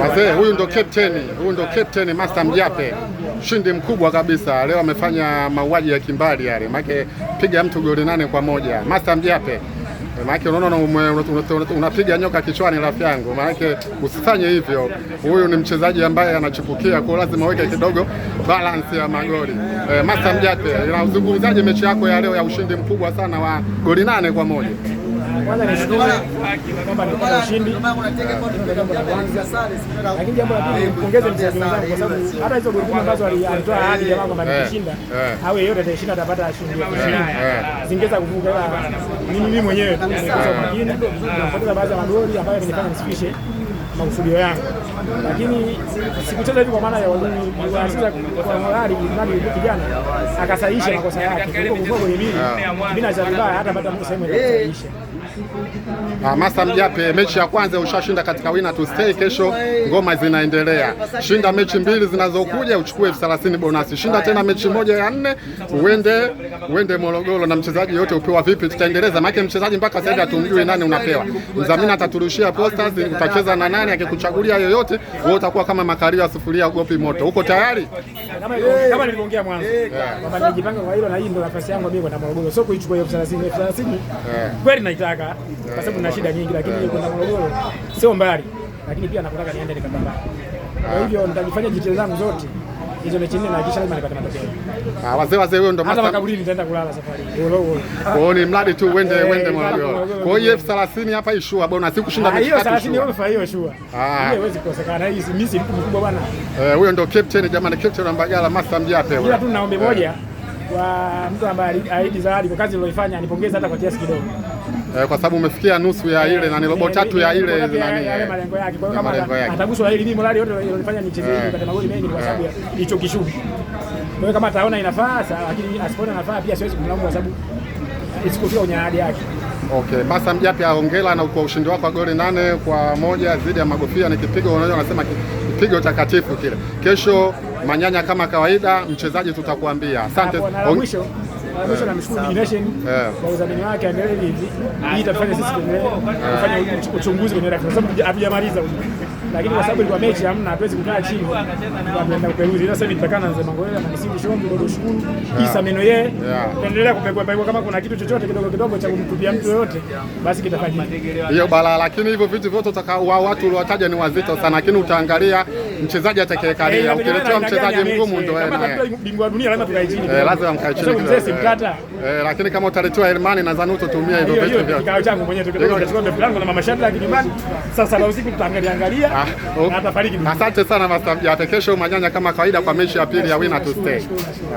Wazee, huyu ndo captain Master Mjape, ushindi mkubwa kabisa leo, amefanya mauaji ya kimbali yale, maana piga mtu goli 8-1. Master Mjape, maana unaona unapiga nyoka kichwani rafiki yangu, maana usifanye hivyo. Huyu ni mchezaji ambaye anachipukia, kwa lazima uweke kidogo balance ya magoli. Master Mjape, unazungumzaje mechi yako ya leo ya ushindi mkubwa sana wa goli 8-1? Kwanza nishukuru kwamba nilipata ushindi, lakini jambo la pili nimpongeze mchezaji wangu kwa sababu hata hizo goli ambazo alitoa ahadi jamaa kwamba nikishinda au yeyote atashinda atapata shilingi 20. Zingeza kuvuka mimi mwenyewe tu nilikosa makini, napoteza baadhi ya magoli ambayo yanifanya nisifikishe makusudio yangu, lakini sikucheza hivi kwa maana ya walicheza kwa morali, mradi kijana akasahihisha makosa yake kuliko kufunga goli mbili. Mimi nachangaa hata baada ya sehemu ya kusahihisha. Master Mjape, mechi ya kwanza ushashinda katika Winner to Stay. Kesho ngoma zinaendelea, shinda mechi mbili zinazokuja uchukue 30 bonus, shinda tena mechi moja ya 4 uende Morogoro. Na mchezaji yote upewa vipi? Tutaendeleza, maana mchezaji mpaka sasa hatumjui nani unapewa. Mdhamini ataturushia posters, utacheza na nani, akikuchagulia yoyote wewe utakuwa kama makaria sufuria ugopi moto. Uko tayari? Kama nilivyoongea mwanzo kwamba nijipanga kwa hilo, na hii ndio nafasi yangu mimi kwenda Morogoro, sio kuichukua hiyo 30 kweli naitaka kwa sababu nina shida nyingi, lakini kwenda Morogoro sio mbali, lakini pia nakutaka niende nikapambane. Kwa hivyo nitajifanya jitihada zangu zote hizo mechi nne na kisha lazima nipate matokeo. Wazee huyo ndo hata makaburini nitaenda kulala safari. Kwa ni mradi tu uende Morogoro. Kwa hiyo 30 hapa ishua bonus, si kushinda mechi tatu. Hiyo 30 wewe hiyo shua. Hiyo haiwezi kukosekana. Hii mimi si mtu mkubwa bwana. Huyo ndo captain jamani, captain wa Mbagala Master Mjape huyo. Ila tu naombe moja kwa mtu ambaye aidi zawadi kwa kazi aliyofanya, anipongeze hata kwa kiasi kidogo. Kwa sababu umefikia nusu ya ile na ni robo tatu ya ile nani malengo yake. Kwa hiyo kama ataguswa hili mimi morali yote iliyofanya nicheze hivi katika magoli mengi kwa sababu hicho kishughuli. Kwa hiyo kama ataona inafaa sawa, lakini asipoona inafaa pia siwezi kumlaumu kwa sababu isikufika kwenye ahadi yake. Okay, Master Mjape hongera na kwa ushindi wako wa goli 8-1 dhidi ya Magofia. Ni kipigo unasema kipigo takatifu kile. Kesho manyanya kama kawaida, mchezaji tutakuambia. Asante. Mwisho namshukuru Divination kwa udhamini wake, endelee hivi. Hii itafanya sisi kufanya uchunguzi kwenye rafu, kwa sababu hatujamaliza, lakini kwa sababu ilikuwa mechi hamna, hatuwezi kukaa chini kwenda kuperuzi. Sasa hivi tutakaa na Mangoela na Nisindi Shombi ndio shukuru Isa meno yeye, tuendelea kupekwa kama kuna kitu chochote kidogo cha kumtupia mtu yoyote basi kitafanyika hiyo balaa. Lakini hivyo vitu vyote watu uliowataja ni wazito sana, lakini utaangalia mchezaji atakayekalia. Ukiletea mchezaji mgumu ndio bingwa wa dunia lazima tukae chini, lazima mkae chini kidogo. Lakini kama utaletewa Elmani nadhani utatumia hivyo vitu vyote. Kikao changu mwenyewe tukachukua mbele yangu na mama Shadrack nyumbani, sasa la usiku tutaangalia na atafariki. Asante sana Master Mjape. Kesho manyanya kama kawaida kwa mechi ya pili ya Winner to Stay.